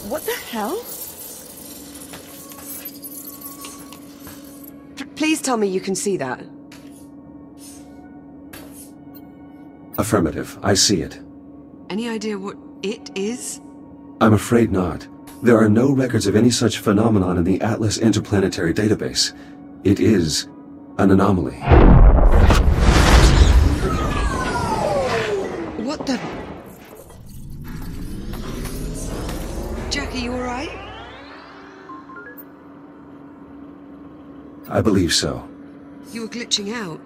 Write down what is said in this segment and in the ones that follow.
What the hell? Please tell me you can see that. Affirmative. I see it. Any idea what it is? I'm afraid not. There are no records of any such phenomenon in the Atlas Interplanetary Database. It is an anomaly. What the... Jack, are you alright? I believe so. You were glitching out.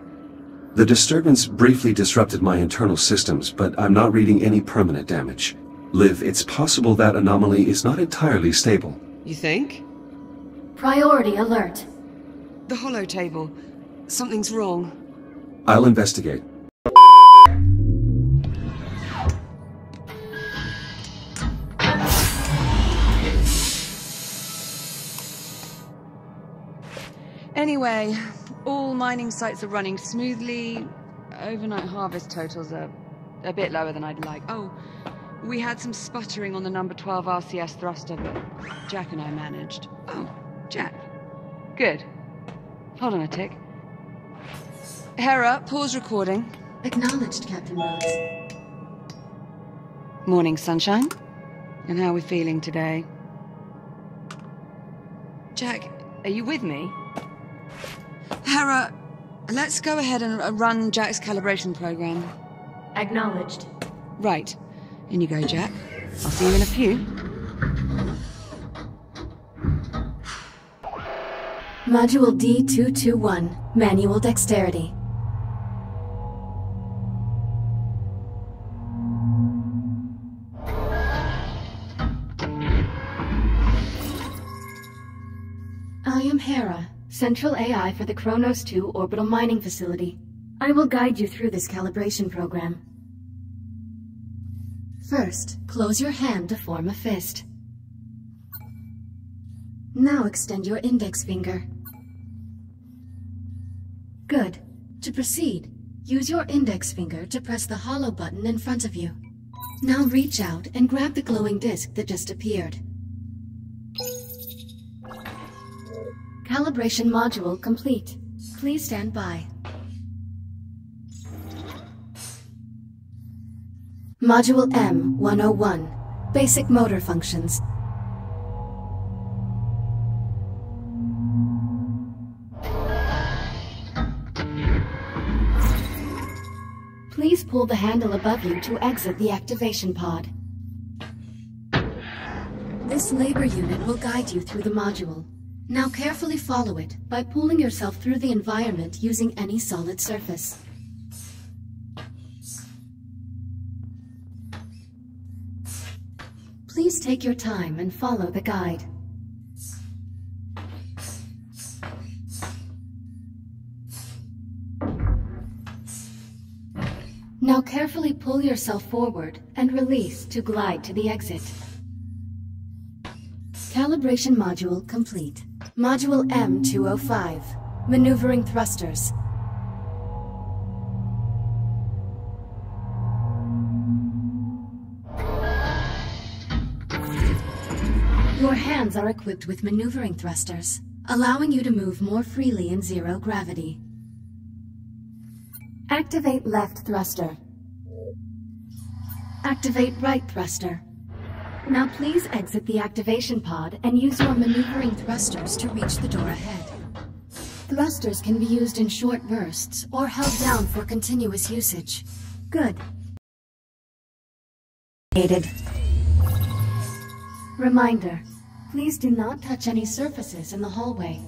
The disturbance briefly disrupted my internal systems, but I'm not reading any permanent damage. Liv, it's possible that anomaly is not entirely stable. You think? Priority alert. The holo table. Something's wrong. I'll investigate. Anyway, all mining sites are running smoothly. Overnight harvest totals are a bit lower than I'd like. Oh, we had some sputtering on the number 12 RCS thruster, but Jack and I managed. Oh, Jack. Good. Hold on a tick. Hera, pause recording. Acknowledged, Captain Rhodes. Morning, sunshine. And how are we feeling today? Jack, are you with me? Hera, let's go ahead and run Jack's calibration program. Acknowledged. Right. In you go, Jack. I'll see you in a few. Module D221, Manual Dexterity. I am Hera, Central AI for the Kronos 2 Orbital Mining Facility. I will guide you through this calibration program. First, close your hand to form a fist. Now extend your index finger. Good. To proceed, use your index finger to press the hollow button in front of you. Now reach out and grab the glowing disc that just appeared. Calibration module complete. Please stand by. Module M-101, Basic Motor Functions. Please pull the handle above you to exit the activation pod. This labor unit will guide you through the module. Now carefully follow it by pulling yourself through the environment using any solid surface. Please take your time and follow the guide. Now carefully pull yourself forward and release to glide to the exit. Calibration module complete. Module M205, Maneuvering Thrusters. Your hands are equipped with maneuvering thrusters, allowing you to move more freely in zero gravity. Activate left thruster. Activate right thruster. Now please exit the activation pod and use your maneuvering thrusters to reach the door ahead. Thrusters can be used in short bursts or held down for continuous usage. Good. Reminder, please do not touch any surfaces in the hallway.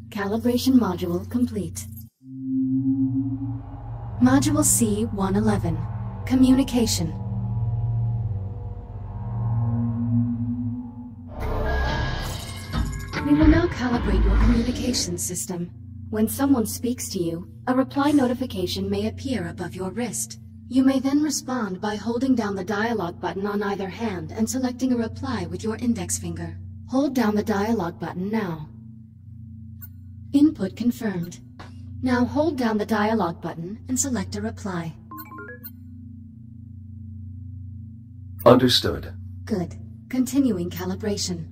Calibration module complete. Module C-111, Communication. We will now calibrate your communication system. When someone speaks to you, a reply notification may appear above your wrist. You may then respond by holding down the dialogue button on either hand and selecting a reply with your index finger. Hold down the dialogue button now. Input confirmed. Now hold down the dialogue button and select a reply. Understood. Good. Continuing calibration.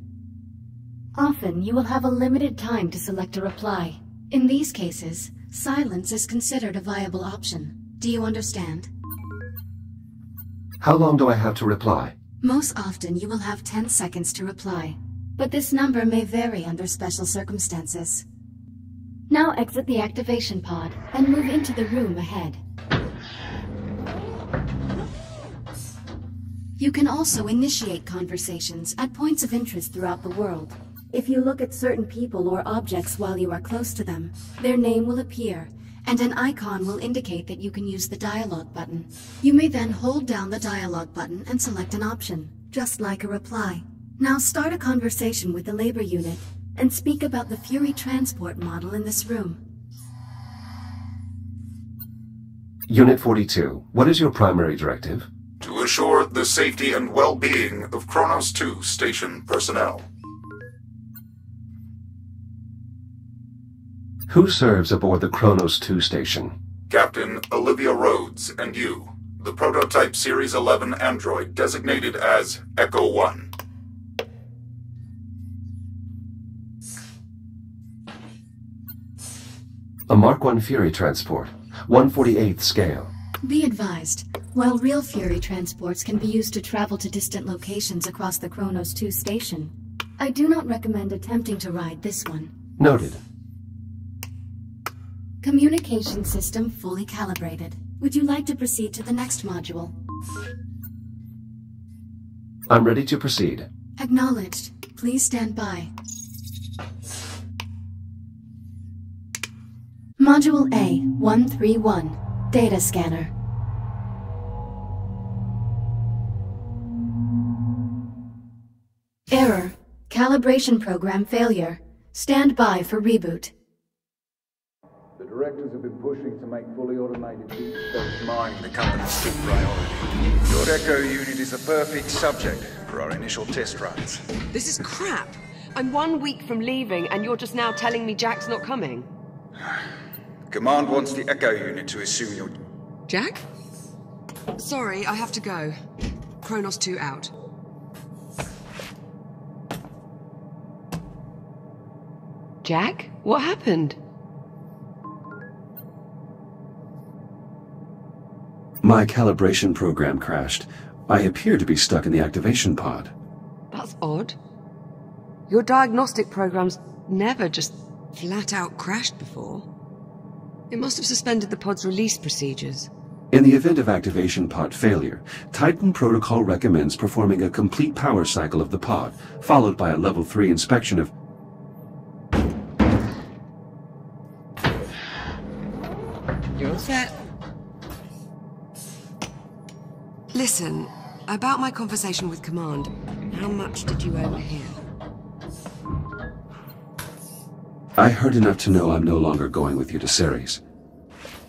Often you will have a limited time to select a reply. In these cases, silence is considered a viable option. Do you understand? How long do I have to reply? Most often you will have 10 seconds to reply, but this number may vary under special circumstances. Now exit the activation pod and move into the room ahead. You can also initiate conversations at points of interest throughout the world. If you look at certain people or objects while you are close to them, their name will appear, and an icon will indicate that you can use the dialogue button. You may then hold down the dialogue button and select an option, just like a reply. Now start a conversation with the labor unit, and speak about the Fury transport model in this room. Unit 42, what is your primary directive? To assure the safety and well-being of Kronos 2 station personnel. Who serves aboard the Kronos 2 station? Captain Olivia Rhodes and you, the prototype Series 11 android designated as Echo 1. A Mark 1 Fury transport, 1/48th scale. Be advised, while real Fury transports can be used to travel to distant locations across the Kronos 2 station, I do not recommend attempting to ride this one. Noted. Communication system fully calibrated. Would you like to proceed to the next module? I'm ready to proceed. Acknowledged. Please stand by. Module A-131. Data scanner. Error. Calibration program failure. Stand by for reboot. The directors have been pushing to make fully automated deep space mining The company's top priority. Your Echo unit is a perfect subject for our initial test runs. This is crap. I'm 1 week from leaving, and you're just now telling me Jack's not coming. Command wants the Echo unit to assume your... Jack? Sorry, I have to go. Kronos 2 out. Jack? What happened? My calibration program crashed. I appear to be stuck in the activation pod. That's odd. Your diagnostic program's never just flat out crashed before. It must have suspended the pod's release procedures. In the event of activation pod failure, Titan Protocol recommends performing a complete power cycle of the pod, followed by a level 3 inspection of... You're all set. Listen, about my conversation with Command, how much did you overhear? I heard enough to know I'm no longer going with you to Ceres.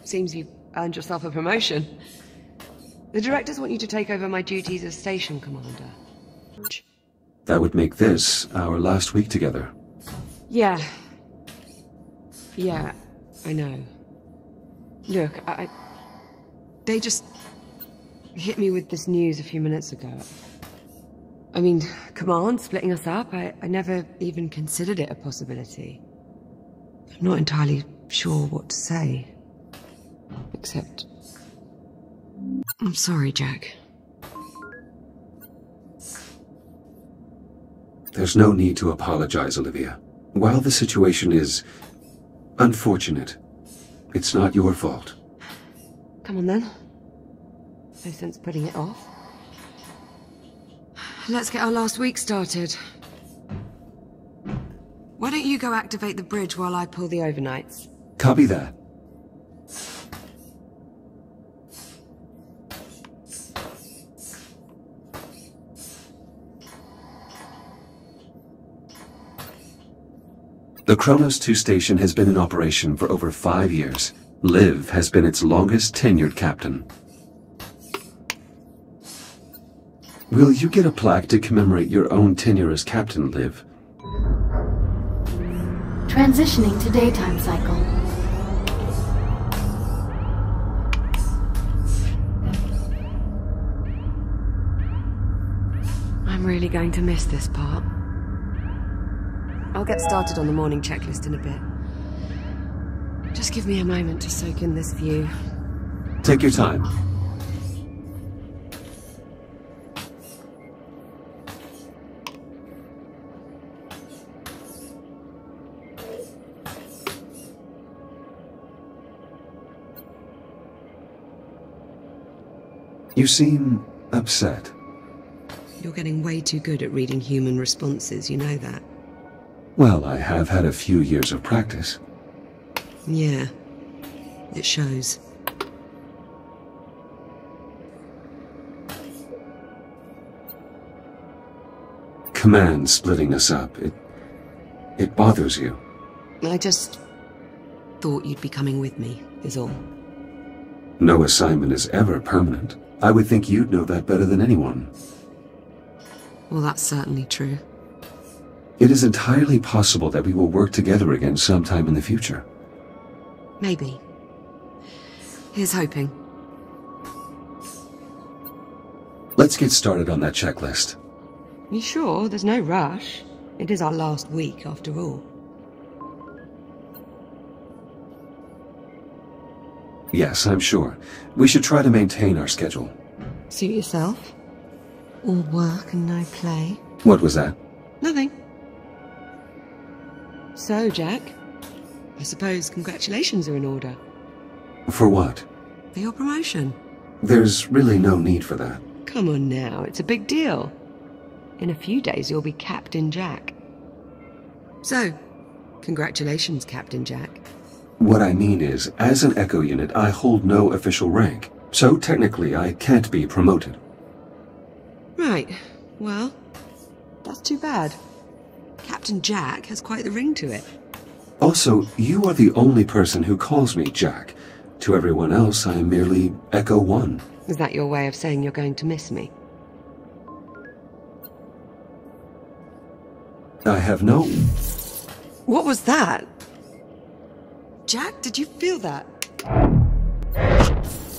Seems you've earned yourself a promotion. The directors want you to take over my duties as station commander. That would make this our last week together. Yeah, I know. Look, they just hit me with this news a few minutes ago. I mean, Command splitting us up, I never even considered it a possibility. I'm not entirely sure what to say. Except... I'm sorry, Jack. There's no need to apologize, Olivia. While the situation is unfortunate, it's not your fault. Come on then. No sense putting it off. Let's get our last week started. Why don't you go activate the bridge while I pull the overnights? Copy that. The Kronos 2 station has been in operation for over 5 years. Liv has been its longest tenured captain. Will you get a plaque to commemorate your own tenure as captain, Liv? Transitioning to daytime cycle. I'm really going to miss this part. I'll get started on the morning checklist in a bit. Just give me a moment to soak in this view. Take your time. You seem upset. You're getting way too good at reading human responses, you know that. Well, I have had a few years of practice. Yeah, it shows. Command splitting us up. It bothers you. I just thought you'd be coming with me, is all. No assignment is ever permanent. I would think you'd know that better than anyone. Well, that's certainly true. It is entirely possible that we will work together again sometime in the future. Maybe. Here's hoping. Let's get started on that checklist. You sure? There's no rush. It is our last week, after all. Yes, I'm sure. We should try to maintain our schedule. Suit yourself. All work and no play. What was that? Nothing. So, Jack, I suppose congratulations are in order. For what? For your promotion. There's really no need for that. Come on now, it's a big deal. In a few days you'll be Captain Jack. So, congratulations, Captain Jack. What I mean is, as an Echo unit, I hold no official rank, so technically I can't be promoted. Right, well, that's too bad. Captain Jack has quite the ring to it. Also, you are the only person who calls me Jack. To everyone else, I am merely Echo 1. Is that your way of saying you're going to miss me? I have no... What was that? Jack, did you feel that?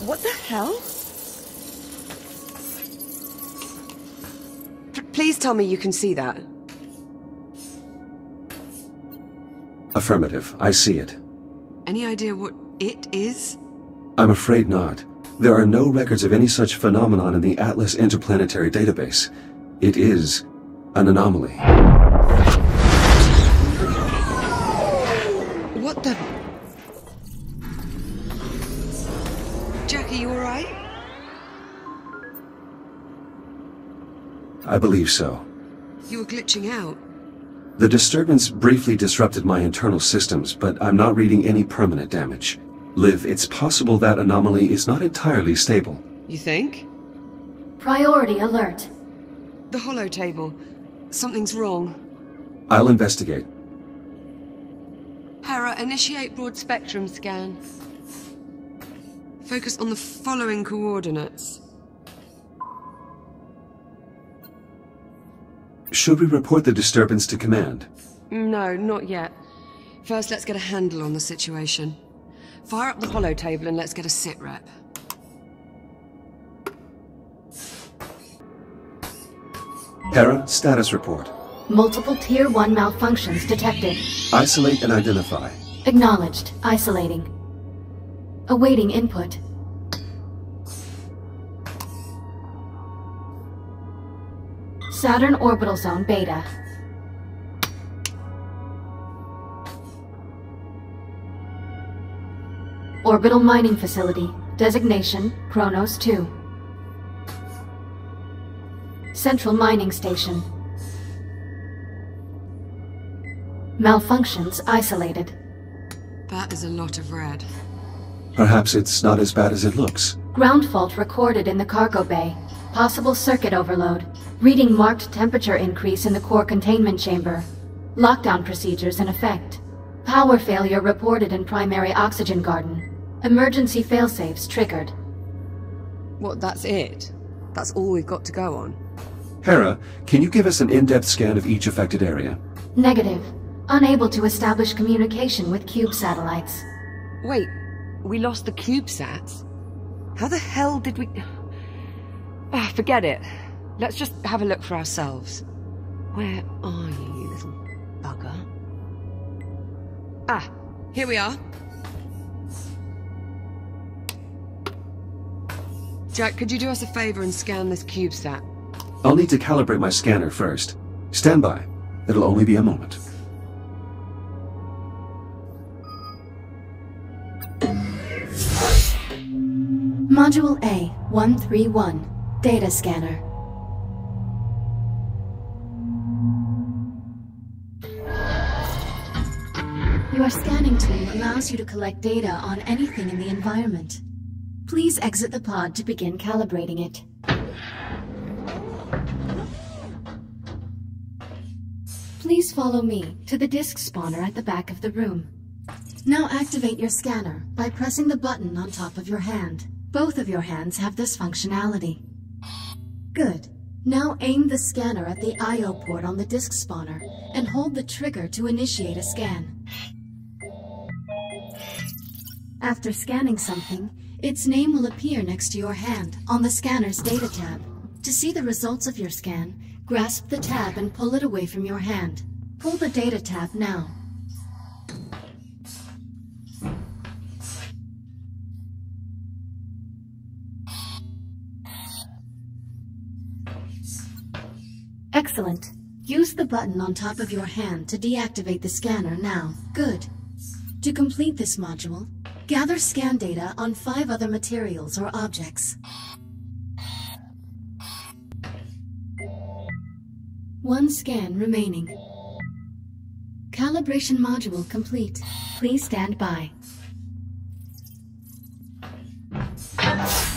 What the hell? Please tell me you can see that. Affirmative, I see it. Any idea what it is? I'm afraid not. There are no records of any such phenomenon in the Atlas Interplanetary Database. It is an anomaly. What the... Jack, are you alright? I believe so. You were glitching out. The disturbance briefly disrupted my internal systems, but I'm not reading any permanent damage. Liv, it's possible that Anomaly is not entirely stable. You think? Priority alert. The holo table. Something's wrong. I'll investigate. Hera, initiate broad spectrum scan. Focus on the following coordinates. Should we report the disturbance to command? No, not yet. First, let's get a handle on the situation. Fire up the holo table and let's get a sit rep. Hera, status report. Multiple Tier 1 malfunctions detected. Isolate and identify. Acknowledged. Isolating. Awaiting input. Saturn Orbital Zone Beta. Orbital Mining Facility. Designation, Kronos 2. Central Mining Station. Malfunctions isolated. That is a lot of red. Perhaps it's not as bad as it looks. Ground fault recorded in the cargo bay. Possible circuit overload. Reading marked temperature increase in the core containment chamber. Lockdown procedures in effect. Power failure reported in primary oxygen garden. Emergency failsafes triggered. What, that's it? That's all we've got to go on? Hera, can you give us an in-depth scan of each affected area? Negative. Unable to establish communication with cube satellites. Wait, we lost the CubeSats? How the hell did we... Ah, forget it. Let's just have a look for ourselves. Where are you, you little bugger? Ah, here we are. Jack, could you do us a favor and scan this CubeSat? I'll need to calibrate my scanner first. Stand by. It'll only be a moment. Module A-131, Data Scanner. Your scanning tool allows you to collect data on anything in the environment. Please exit the pod to begin calibrating it. Please follow me to the disk spawner at the back of the room. Now activate your scanner by pressing the button on top of your hand. Both of your hands have this functionality. Good. Now aim the scanner at the I/O port on the disk spawner and hold the trigger to initiate a scan. After scanning something, its name will appear next to your hand on the scanner's data tab. To see the results of your scan, grasp the tab and pull it away from your hand. Pull the data tab now. Excellent. Use the button on top of your hand to deactivate the scanner now. Good. To complete this module, gather scan data on 5 other materials or objects. 1 scan remaining. Calibration module complete. Please stand by.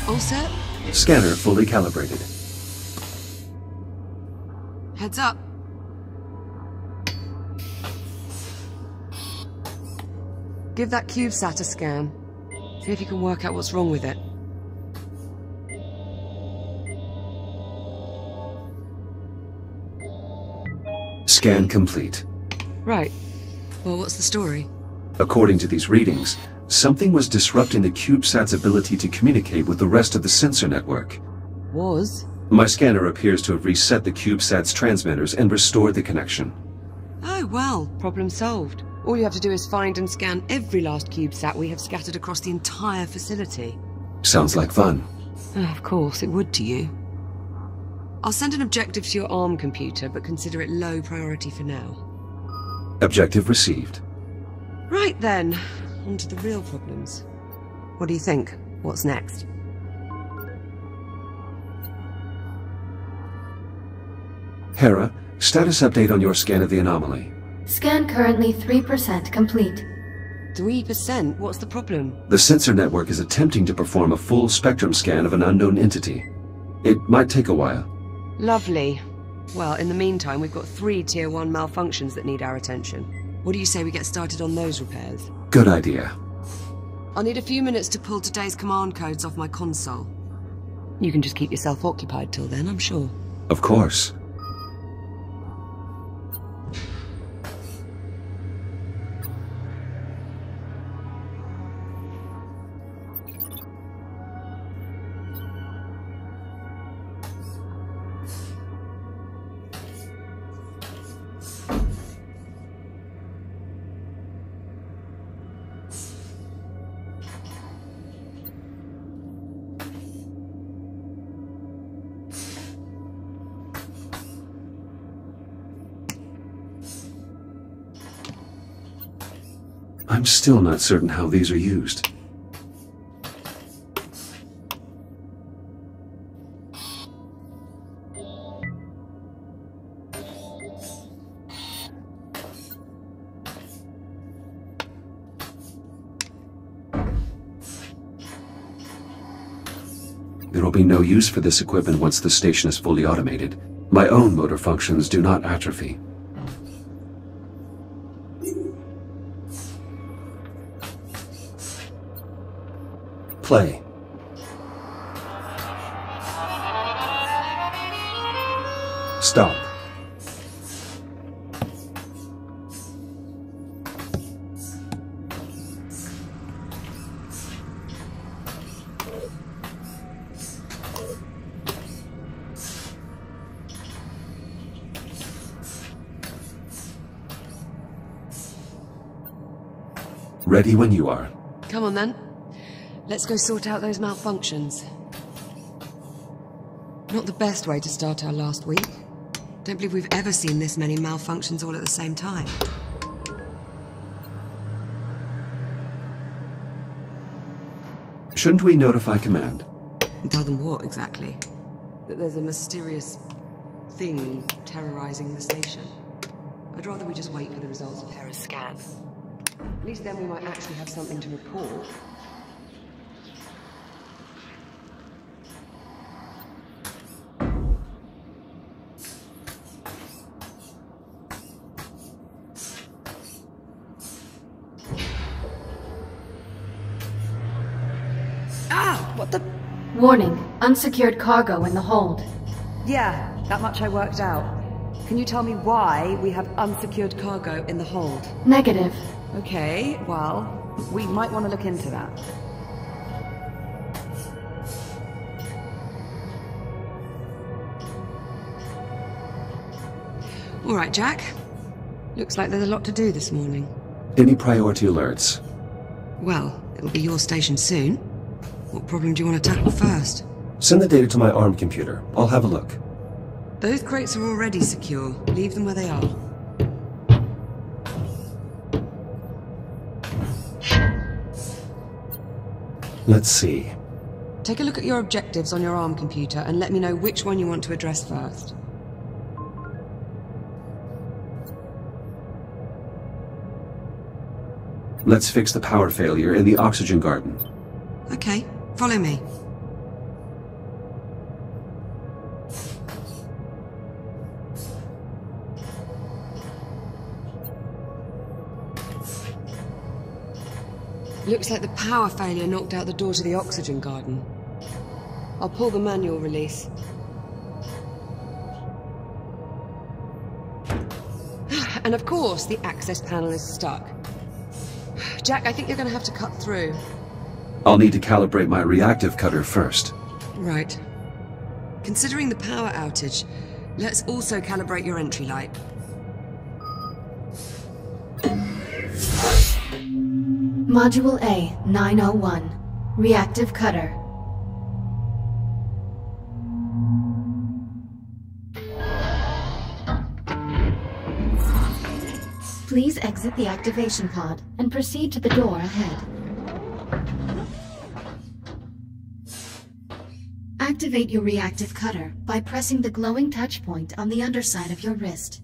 All set? Scanner fully calibrated. Heads up. Give that CubeSat a scan. See if you can work out what's wrong with it. Scan complete. Right. Well, what's the story? According to these readings, something was disrupting the CubeSat's ability to communicate with the rest of the sensor network. Was? My scanner appears to have reset the CubeSat's transmitters and restored the connection. Oh, well, problem solved. All you have to do is find and scan every last CubeSat we have scattered across the entire facility. Sounds like fun. Of course, it would to you. I'll send an objective to your ARM computer, but consider it low priority for now. Objective received. Right then, on to the real problems. What do you think? What's next? Hera, status update on your scan of the anomaly. Scan currently 3% complete. 3%? What's the problem? The sensor network is attempting to perform a full spectrum scan of an unknown entity. It might take a while. Lovely. Well, in the meantime, we've got 3 Tier 1 malfunctions that need our attention. What do you say we get started on those repairs? Good idea. I'll need a few minutes to pull today's command codes off my console. You can just keep yourself occupied till then, I'm sure. Of course. I'm still not certain how these are used. There will be no use for this equipment once the station is fully automated. My own motor functions do not atrophy. Play. Stop. Ready when you are. Come on then. Let's go sort out those malfunctions. Not the best way to start our last week. Don't believe we've ever seen this many malfunctions all at the same time. Shouldn't we notify command? Tell them what, exactly? That there's a mysterious thing terrorizing the station. I'd rather we just wait for the results of Hera's scan. At least then we might actually have something to report. What the? Warning, unsecured cargo in the hold. Yeah, that much I worked out. Can you tell me why we have Unsecured cargo in the hold. Negative. Okay, well, we might want to look into that. All right, Jack. Looks like there's a lot to do this morning. Any priority alerts? Well, it'll be your station soon. What problem do you want to tackle first? Send the data to my ARM computer. I'll have a look. Those crates are already secure. Leave them where they are. Let's see. Take a look at your objectives on your ARM computer and let me know which one you want to address first. Let's fix the power failure in the oxygen garden. Okay, follow me. Looks like the power failure knocked out the door to the oxygen garden. I'll pull the manual release. And of course, the access panel is stuck. Jack, I think you're going to have to cut through. I'll need to calibrate my reactive cutter first. Right. Considering the power outage, let's also calibrate your entry light. Module A, 901. Reactive cutter. Please exit the activation pod and proceed to the door ahead. Activate your reactive cutter by pressing the glowing touch point on the underside of your wrist.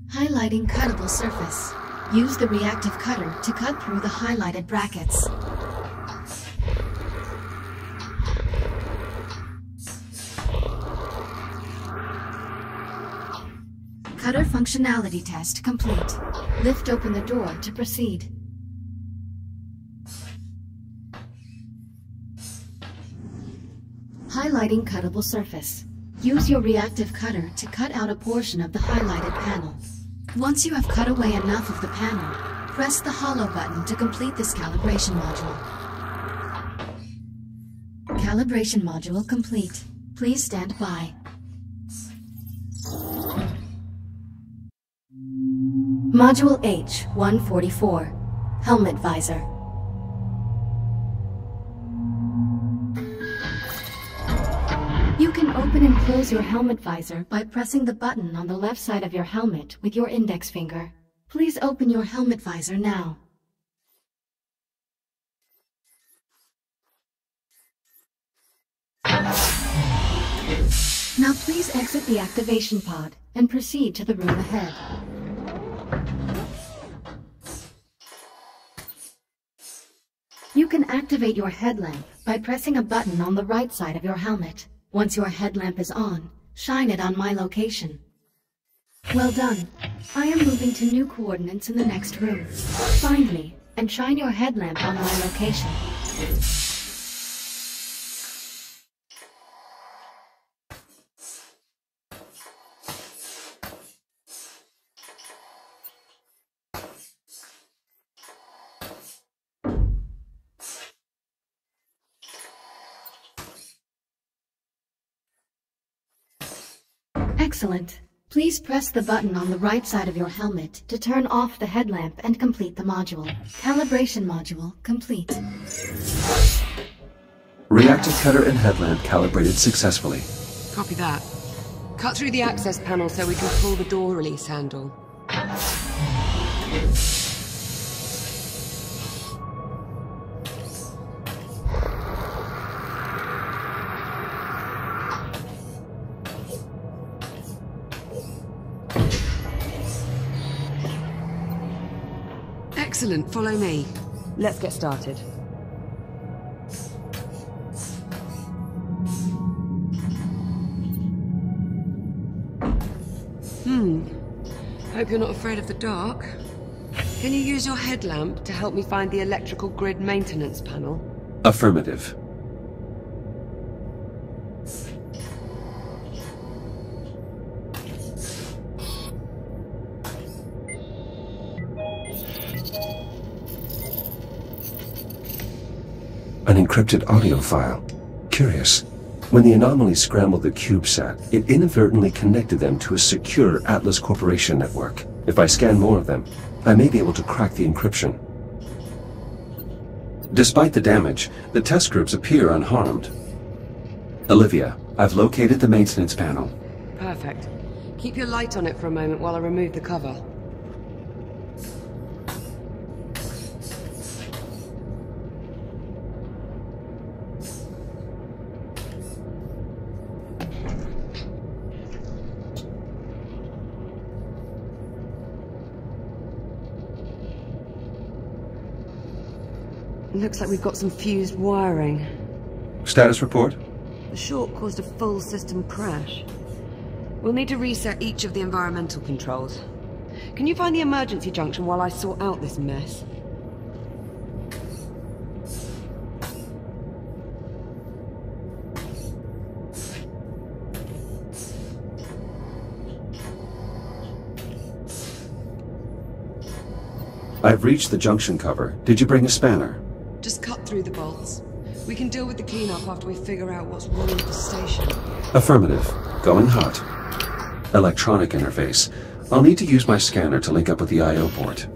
Highlighting cuttable surface. Use the reactive cutter to cut through the highlighted brackets. Cutter functionality test complete. Lift open the door to proceed. Highlighting cuttable surface. Use your reactive cutter to cut out a portion of the highlighted panel. Once you have cut away enough of the panel, press the hollow button to complete this calibration module. Calibration module complete. Please stand by. Module H-144. Helmet visor. You can open and close your helmet visor by pressing the button on the left side of your helmet with your index finger. Please open your helmet visor now. Now please exit the activation pod and proceed to the room ahead. You can activate your headlamp by pressing a button on the right side of your helmet. Once your headlamp is on, shine it on my location. Well done. I am moving to new coordinates in the next room. Find me and shine your headlamp on my location. Excellent. Please press the button on the right side of your helmet to turn off the headlamp and complete the module. Calibration module complete. Reactor cutter and headlamp calibrated successfully. Copy that. Cut through the access panel so we can pull the door release handle. Excellent, follow me. Let's get started. Hope you're not afraid of the dark. Can you use your headlamp to help me find the electrical grid maintenance panel? Affirmative. An encrypted audio file. Curious. When the Anomaly scrambled the CubeSat, it inadvertently connected them to a secure Atlas Corporation network. If I scan more of them, I may be able to crack the encryption. Despite the damage, the test groups appear unharmed. Olivia, I've located the maintenance panel. Perfect. Keep your light on it for a moment while I remove the cover. Looks like we've got some fused wiring. Status report? The short caused a full system crash. We'll need to reset each of the environmental controls. Can you find the emergency junction while I sort out this mess? I've reached the junction cover. Did you bring a spanner? Just cut through the bolts. We can deal with the cleanup after we figure out what's wrong with the station. Affirmative. Going hot. Electronic interface. I'll need to use my scanner to link up with the I/O port.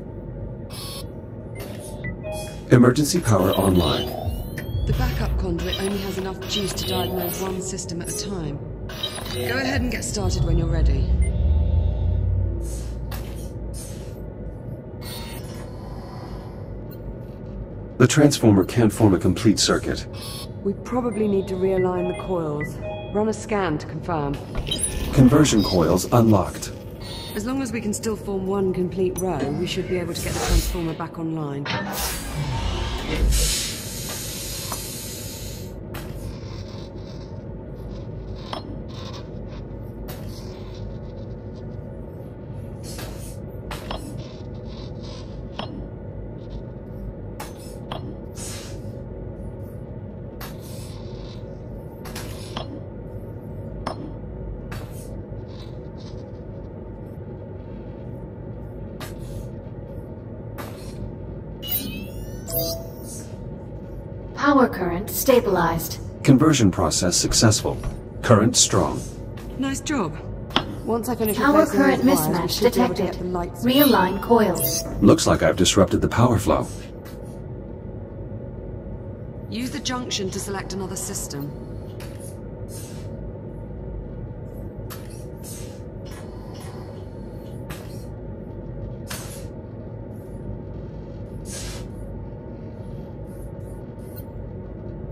Emergency power online. The backup conduit only has enough juice to diagnose one system at a time. Go ahead and get started when you're ready. The transformer can't form a complete circuit. We probably need to realign the coils. Run a scan to confirm. Conversion coils unlocked. As long as we can still form one complete row, we should be able to get the transformer back online. Power current stabilized. Conversion process successful. Current strong. Nice job. Once I finish Power replacing current these wires, we mismatch should be able to detected. get the lights. Realign coils. Looks like I've disrupted the power flow. Use the junction to select another system.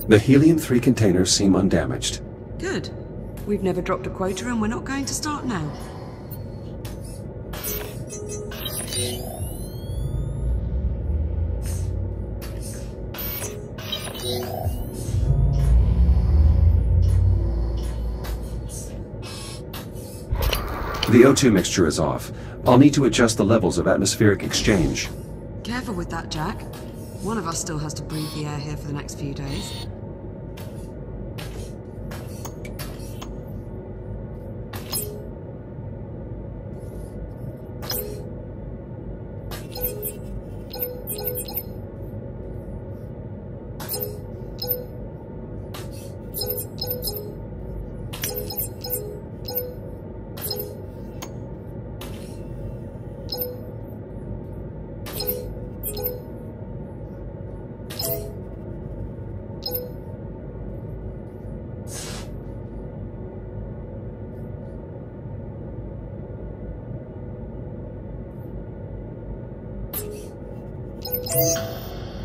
The helium-3 containers seem undamaged. Good. We've never dropped a quota and we're not going to start now. The O2 mixture is off. I'll need to adjust the levels of atmospheric exchange. Careful with that, Jack. One of us still has to breathe the air here for the next few days.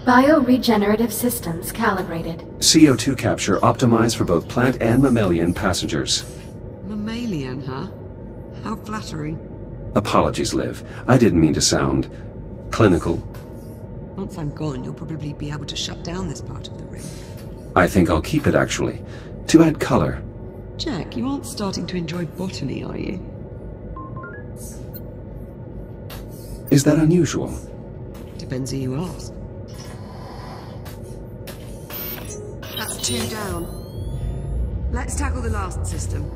Bioregenerative systems calibrated. CO2 capture optimized for both plant and mammalian passengers. Mammalian, huh? How flattering. Apologies, Liv. I didn't mean to sound clinical. Once I'm gone, you'll probably be able to shut down this part of the ring. I think I'll keep it, actually, to add color. Jack, you aren't starting to enjoy botany, are you? Is that unusual? Depends who you ask. That's 2 down. Let's tackle the last system.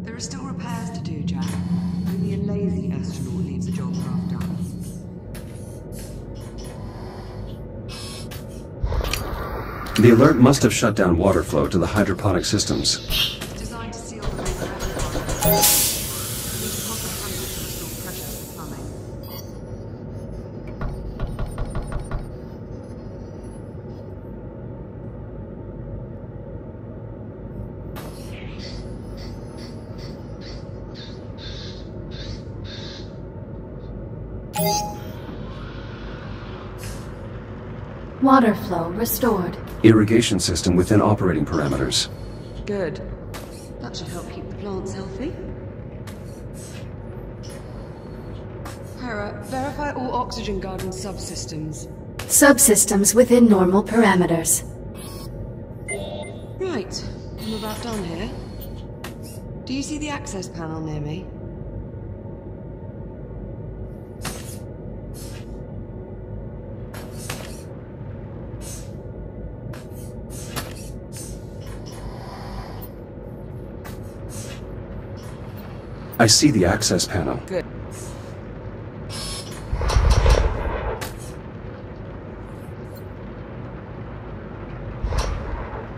There are still repairs to do, Jack. Only a lazy astronaut leaves a job half done. The alert must have shut down water flow to the hydroponic systems. It's designed to seal the ring for everyone. These pump the tunnel to restore pressure to the plumbing. Water flow restored. Irrigation system within operating parameters. Good. That should help keep the plants healthy. Hera, verify all oxygen garden subsystems. Subsystems within normal parameters. Right, I'm about done here. Do you see the access panel near me? I see the access panel. Good.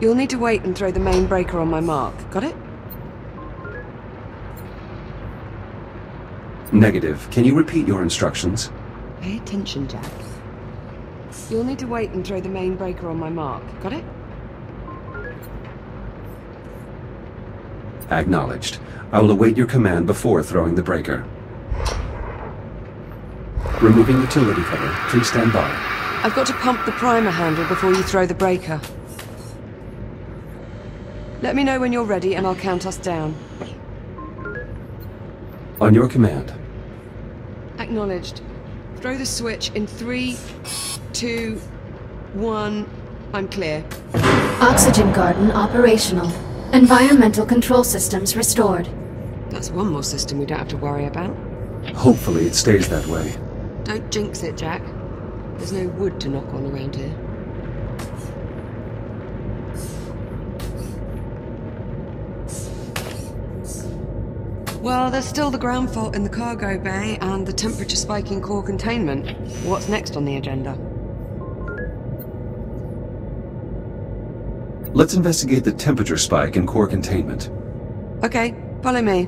You'll need to wait and throw the main breaker on my mark. Got it? Negative. Can you repeat your instructions? Pay attention, Jack. You'll need to wait and throw the main breaker on my mark. Got it? Acknowledged. I will await your command before throwing the breaker. Removing utility cover. Please stand by. I've got to pump the primer handle before you throw the breaker. Let me know when you're ready and I'll count us down. On your command. Acknowledged. Throw the switch in 3, 2, 1. I'm clear. Oxygen garden operational. Environmental control systems restored. That's one more system we don't have to worry about. Hopefully it stays that way. Don't jinx it, Jack. There's no wood to knock on around here. Well, there's still the ground fault in the cargo bay and the temperature spike in core containment. What's next on the agenda? Let's investigate the temperature spike in core containment. Okay, follow me.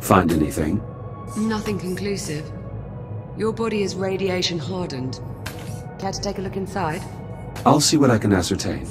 Find anything? Nothing conclusive. Your body is radiation hardened. Care to take a look inside? I'll see what I can ascertain.